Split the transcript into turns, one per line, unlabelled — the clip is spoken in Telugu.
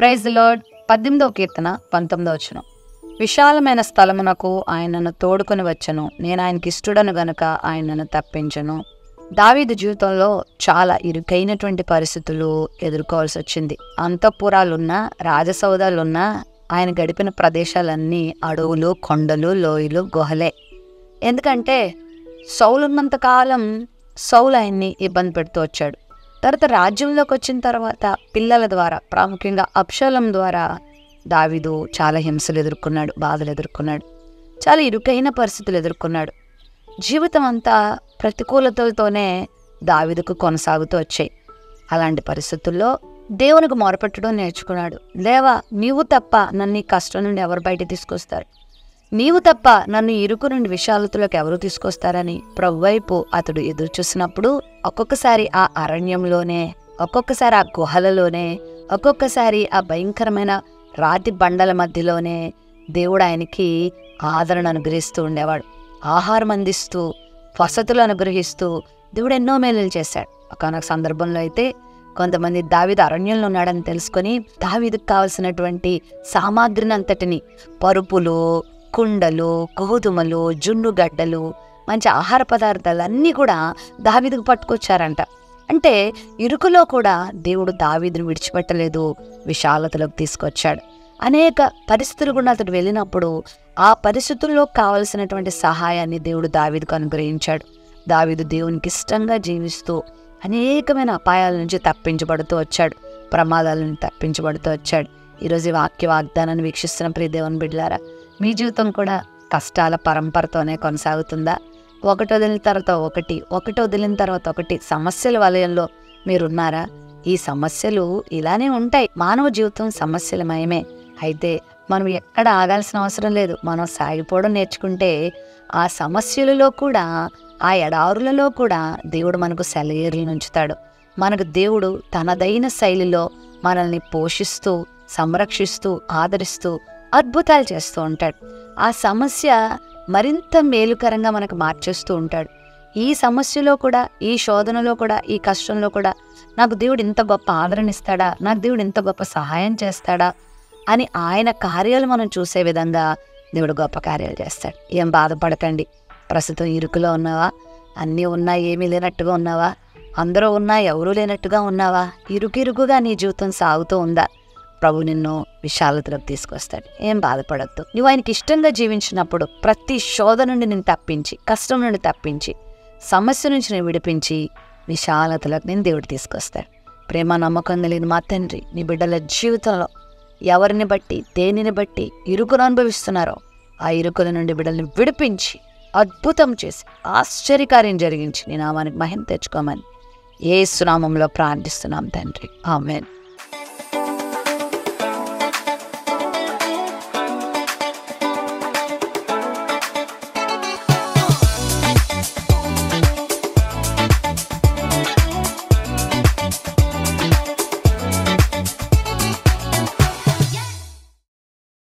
Praise the lord. 18వ కీర్తన 19వ వచనం. విశాలమైన స్థలమునకు ఆయన నన్ను తోడుకొని వచ్చను, నేను ఆయనకి ఇష్టడను గనుక ఆయన నన్ను తప్పించను. దావీదు జీవితంలో చాలా ఇరుకైనటువంటి పరిస్థితులు ఎదుర్కోవాల్సి వచ్చింది. అంతఃపురాలున్నా, రాజసౌధాలున్నా, ఆయన గడిపిన ప్రదేశాలన్నీ అడవులు, కొండలు, లోయలు, గుహలే. ఎందుకంటే సౌలున్నంతకాలం సౌలు ఆయన్ని ఇబ్బంది పెడుతూ వచ్చాడు. తర్వాత రాజ్యంలోకి వచ్చిన తర్వాత పిల్లల ద్వారా, ప్రాముఖ్యంగా అబ్షాలోము ద్వారా దావీదు చాలా హింసలు ఎదుర్కొన్నాడు, బాధలు ఎదుర్కొన్నాడు, చాలా ఇరుకైన పరిస్థితులు ఎదుర్కొన్నాడు. జీవితం అంతా ప్రతికూలతలతోనే దావీదుకు కొనసాగుతూ వచ్చాయి. అలాంటి పరిస్థితుల్లో దేవునికి మొరపెట్టడం నేర్చుకున్నాడు. దేవా, నీవు తప్ప నన్ను ఈ కష్టం నుండి ఎవరు బయట తీసుకొస్తారు? నీవు తప్ప నన్ను ఇరుకు నుండి విశాలతలోకి ఎవరు తీసుకొస్తారని ప్రభు వైపు అతడు ఎదురు చూసినప్పుడు ఒక్కొక్కసారి ఆ అరణ్యంలోనే, ఒక్కొక్కసారి ఆ గుహలలోనే, ఒక్కొక్కసారి ఆ భయంకరమైన రాతి బండల మధ్యలోనే దేవుడు ఆయనకి ఆదరణ అనుగ్రహిస్తూ ఉండేవాడు. ఆహారం అందిస్తూ, వసతులు అనుగ్రహిస్తూ దేవుడు ఎన్నో మేలులు చేశాడు. ఒకనొక సందర్భంలో అయితే కొంతమంది దావీదు అరణ్యంలో ఉన్నాడని తెలుసుకొని దావీదుకు కావలసినటువంటి సామాగ్రిని అంతటిని, పరుపులు, కుండలు, గోధుమలు, జున్నుగడ్డలు, మంచి ఆహార పదార్థాలన్నీ కూడా దావీదుకు పట్టుకొచ్చారంట. అంటే ఇరుకులో కూడా దేవుడు దావీదును విడిచిపెట్టలేదు, విశాలతలోకి తీసుకొచ్చాడు. అనేక పరిస్థితులు కూడా అతడు వెళ్ళినప్పుడు ఆ పరిస్థితుల్లో కావలసినటువంటి సహాయాన్ని దేవుడు దావీదుకు అనుగ్రహించాడు. దావీదు దేవునికి ఇష్టంగా జీవిస్తూ అనేకమైన అపాయాల నుంచి తప్పించబడుతూ వచ్చాడు, ప్రమాదాల నుంచి తప్పించబడుతూ వచ్చాడు. ఈరోజు ఈ వాక్య వాగ్దానాన్ని వీక్షిస్తున్న ప్రియ దేవుని బిడ్డలారా, మీ జీవితం కూడా కష్టాల పరంపరతోనే కొనసాగుతుందా? ఒకటి వదిలిన తర్వాత ఒకటి, ఒకటి వదిలిన తర్వాత ఒకటి సమస్యల వలయంలో మీరున్నారా? ఈ సమస్యలు ఇలానే ఉంటాయి. మానవ జీవితం సమస్యలమయమే. అయితే మనం ఎక్కడ ఆగాల్సిన అవసరం లేదు. మనం సాగిపోవడం నేర్చుకుంటే ఆ సమస్యలలో కూడా, ఆ ఎడారులలో కూడా దేవుడు మనకు సెలయేరులను ఉంచుతాడు. మనకు దేవుడు తనదైన శైలిలో మనల్ని పోషిస్తూ, సంరక్షిస్తూ, ఆదరిస్తూ అద్భుతాలు చేస్తూ ఉంటాడు. ఆ సమస్య మరింత మేలుకరంగా మనకు మార్చేస్తూ ఉంటాడు. ఈ సమస్యలో కూడా, ఈ శోధనలో కూడా, ఈ కష్టంలో కూడా నాకు దేవుడు ఇంత గొప్ప ఆదరణ ఇస్తాడా, నాకు దేవుడు ఇంత గొప్ప సహాయం చేస్తాడా అని ఆయన కార్యాలు మనం చూసే విధంగా దేవుడు గొప్ప కార్యాలు చేస్తాడు. ఏం బాధపడకండి. ప్రస్తుతం ఇరుకులో ఉన్నావా? అన్నీ ఉన్నా ఏమీ లేనట్టుగా ఉన్నావా? అందరూ ఉన్నా ఎవరూ లేనట్టుగా ఉన్నావా? ఇరుకిరుకుగా నీ జీవితం సాగుతూ ఉందా? ప్రభు నిన్ను విశాలతలోకి తీసుకొస్తాడు. ఏం బాధపడద్దు. నువ్వు ఆయనకి ఇష్టంగా జీవించినప్పుడు ప్రతి శోధన నుండి నేను తప్పించి, కష్టం నుండి తప్పించి, సమస్య నుంచి నేను విడిపించి విశాలతలోకి నేను దేవుడు తీసుకొస్తాడు. ప్రేమ నమ్మకం కలిగిన మా తండ్రి, నీ బిడ్డల జీవితంలో ఎవరిని బట్టి, దేనిని బట్టి ఇరుకును అనుభవిస్తున్నారో ఆ ఇరుకుల నుండి బిడ్డల్ని విడిపించి, అద్భుతం చేసి, ఆశ్చర్యకార్యం జరిగించి నీ నామానికి మహిమ తెచ్చుకోమని యేసు నామములో ప్రార్థిస్తున్నాం తండ్రి. ఆమేన్.